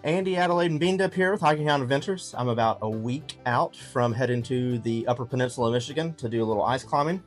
Andy, Adelaide, and Bean Dip here with Hiking Hound Adventures. I'm about a week out from heading to the Upper Peninsula of Michigan to do a little ice climbing.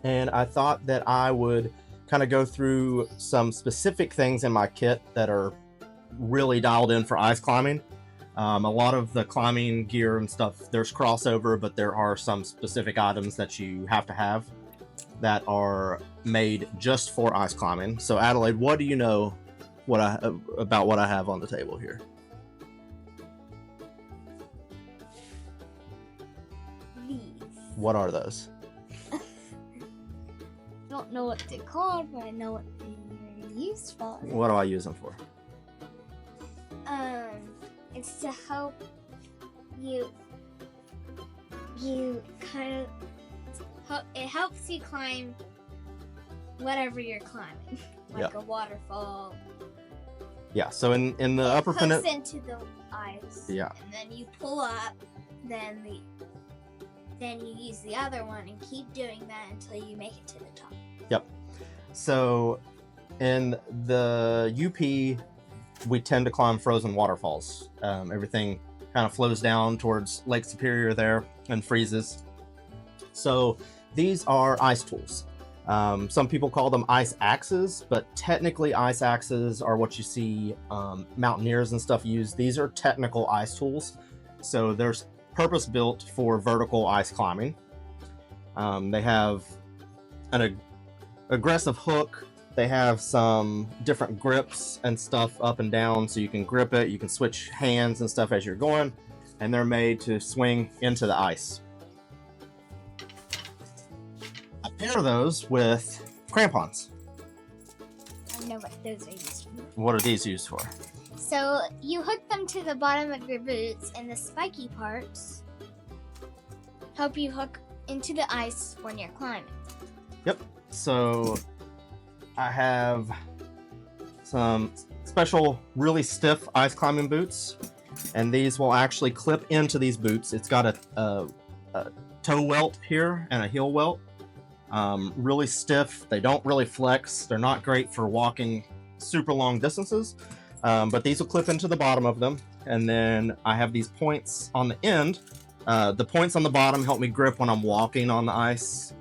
And I thought that I would kind of go through some specific things in my kit that are really dialed in for ice climbing. A lot of the climbing gear and stuff, there's crossover, but there are some specific items that you have to have that are made just for ice climbing. So Adelaide, what do you know about what I have on the table here? These. What are those? Don't know what they're called, but I know what they're used for. What do I use them for? It's to help you kind of it helps you climb whatever you're climbing, like a waterfall. Yeah, so in the upper peninsula, into the ice. Yeah. And then you pull up, then you use the other one and keep doing that until you make it to the top. Yep. So in the UP, we tend to climb frozen waterfalls. Everything kind of flows down towards Lake Superior there and freezes. So these are ice tools. Some people call them ice axes, but technically ice axes are what you see mountaineers and stuff use. These are technical ice tools. So they're purpose built for vertical ice climbing. They have an aggressive hook. They have some different grips and stuff up and down, so you can grip it, you can switch hands and stuff as you're going, and they're made to swing into the ice. I pair those with crampons. I know what those are used for. What are these used for? So you hook them to the bottom of your boots, and the spiky parts help you hook into the ice when you're climbing. Yep. So I have some special really stiff ice climbing boots, and these will actually clip into these boots. It's got a toe welt here and a heel welt. Really stiff. They don't really flex. They're not great for walking super long distances, but these will clip into the bottom of them. And then I have these points on the end. The points on the bottom help me grip when I'm walking on the ice,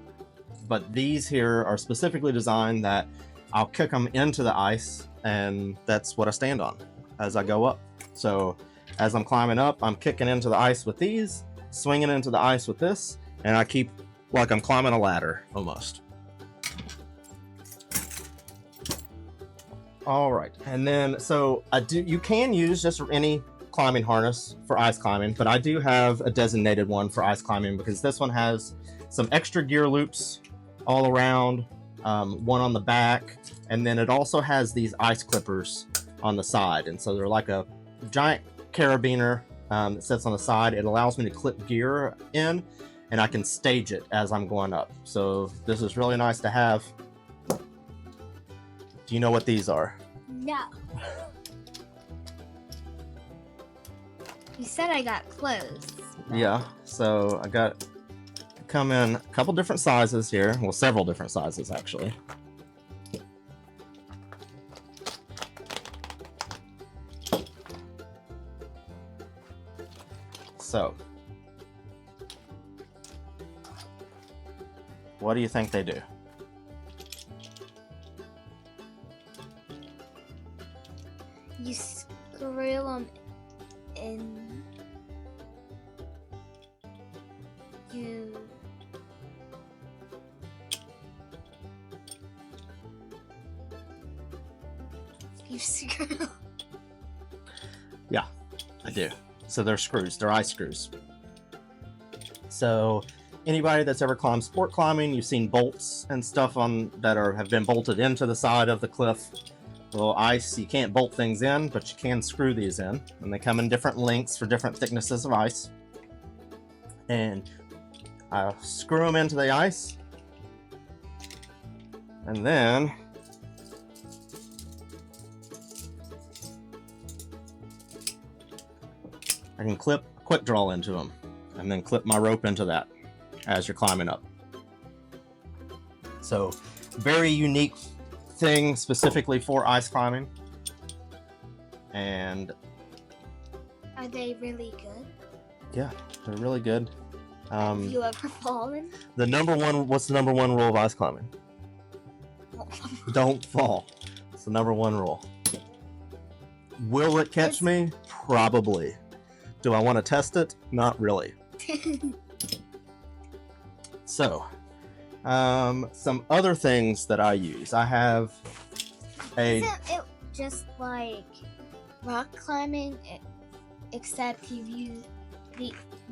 but these here are specifically designed that I'll kick them into the ice, and that's what I stand on as I go up. So as I'm climbing up, I'm kicking into the ice with these, swinging into the ice with this, and I keep like I'm climbing a ladder almost. All right, and then so you can use just any climbing harness for ice climbing, but I do have a designated one for ice climbing because this one has some extra gear loops all around, one on the back, and then it also has these ice clippers on the side, and so they're like a giant carabiner that sits on the side. It allows me to clip gear in, and I can stage it as I'm going up. So this is really nice to have. Do you know what these are? No. You said I got clothes. Yeah, so I got come in a couple different sizes here. Well, several different sizes actually. So what do you think they do? You screw them in. You screw. Yeah, I do. So they're screws. They're ice screws. So anybody that's ever climbed sport climbing, you've seen bolts and stuff have been bolted into the side of the cliff. Well, ice, you can't bolt things in, but you can screw these in, and they come in different lengths for different thicknesses of ice. And I screw them into the ice, and then I can clip a quick draw into them, and then clip my rope into that as you're climbing up. So, very unique thing specifically for ice climbing. And Are they really good? yeah, they're really good. Have you ever fallen? What's the number one rule of ice climbing? Don't fall. It's the number one rule. Will it catch me? Probably. Do I want to test it? Not really. So, some other things that I use. I have Isn't it just like rock climbing, except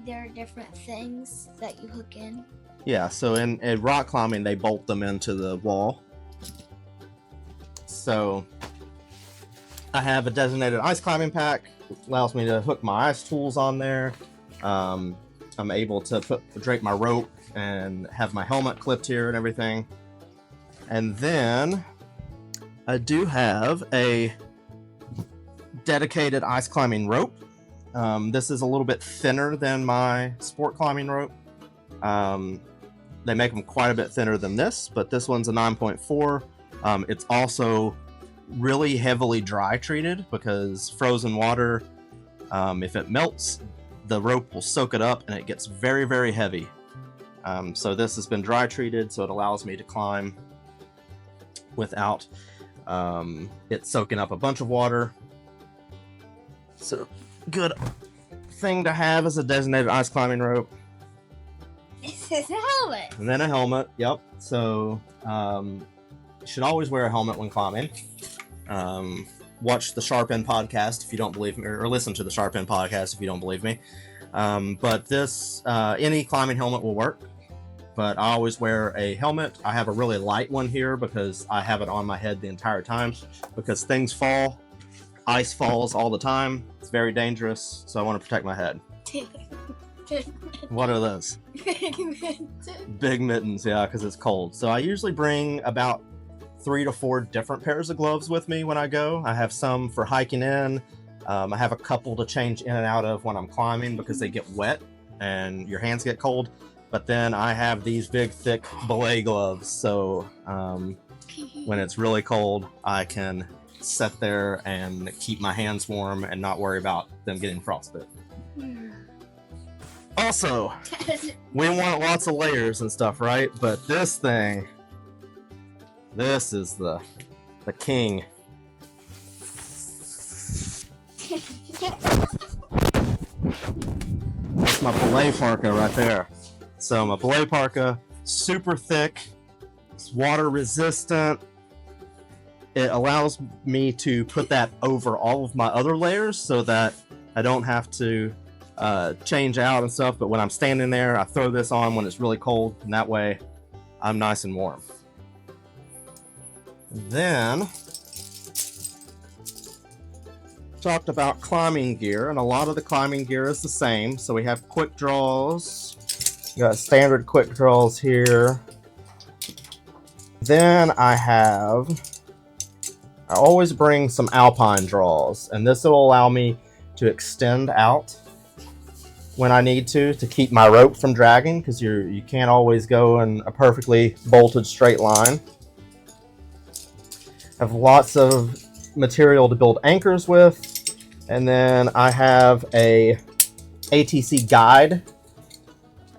there are different things that you hook in? Yeah, so in rock climbing, they bolt them into the wall. So I have a designated ice climbing pack. It allows me to hook my ice tools on there. I'm able to drape my rope and have my helmet clipped here and everything. And then I do have a dedicated ice climbing rope. This is a little bit thinner than my sport climbing rope. They make them quite a bit thinner than this, but this one's a 9.4. It's also really heavily dry treated because frozen water, if it melts, the rope will soak it up and it gets very, very heavy. So this has been dry treated, so it allows me to climb without it soaking up a bunch of water. So good thing to have is a designated ice climbing rope. This is a helmet. And then a helmet. Yep. So you should always wear a helmet when climbing. Watch the Sharp End podcast if you don't believe me, or listen to the Sharp End podcast if you don't believe me. But this any climbing helmet will work. But I always wear a helmet. I have a really light one here because I have it on my head the entire time because things fall. Ice falls all the time. It's very dangerous, so I want to protect my head. What are those? Big mittens. Big mittens, yeah, because it's cold. So I usually bring about 3 to 4 different pairs of gloves with me when I go. I have some for hiking in. I have a couple to change in and out of when I'm climbing because they get wet and your hands get cold. But then I have these big, thick belay gloves. So when it's really cold, I can sit there and keep my hands warm and not worry about them getting frostbite. Also, we want lots of layers and stuff, right? But this thing, this is the king. That's my belay parka right there. So my belay parka, super thick, it's water resistant. It allows me to put that over all of my other layers so that I don't have to change out and stuff. But when I'm standing there, I throw this on when it's really cold, and that way I'm nice and warm. Then talked about climbing gear, and a lot of the climbing gear is the same. So we have quick draws. We got standard quick draws here. Then I always bring some alpine draws, and this will allow me to extend out when I need to keep my rope from dragging, because you can't always go in a perfectly bolted straight line. I have lots of material to build anchors with, and then I have a ATC guide,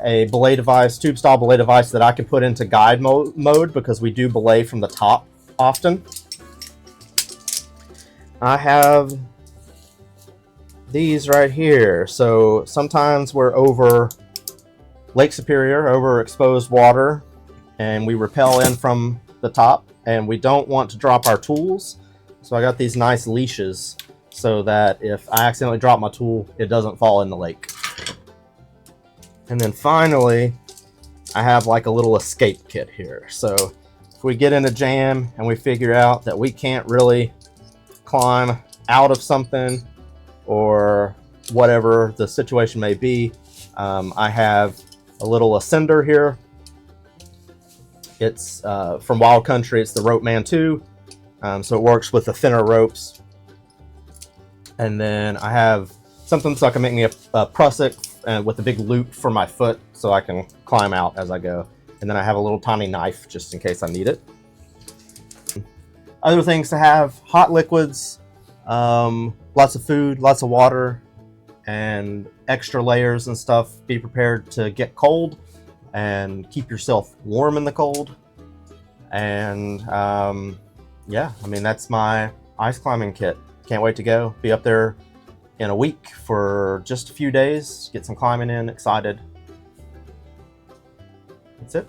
a belay device, tube style belay device that I can put into guide mode because we do belay from the top often. I have these right here. So sometimes we're over Lake Superior, over exposed water, and we rappel in from the top, and we don't want to drop our tools. So I got these nice leashes so that if I accidentally drop my tool, it doesn't fall in the lake. And then finally, I have like a little escape kit here. So if we get in a jam and we figure out that we can't really climb out of something or whatever the situation may be, I have a little ascender here. It's from Wild Country. It's the Rope Man 2. So it works with the thinner ropes. And then I have something so I can make me a prusik with a big loop for my foot so I can climb out as I go. And then I have a little tiny knife just in case I need it. Other things to have: hot liquids, lots of food, lots of water, and extra layers and stuff. Be prepared to get cold and keep yourself warm in the cold. And yeah, I mean, that's my ice climbing kit. Can't wait to go. Be up there in a week for just a few days. Get some climbing in. Excited. That's it.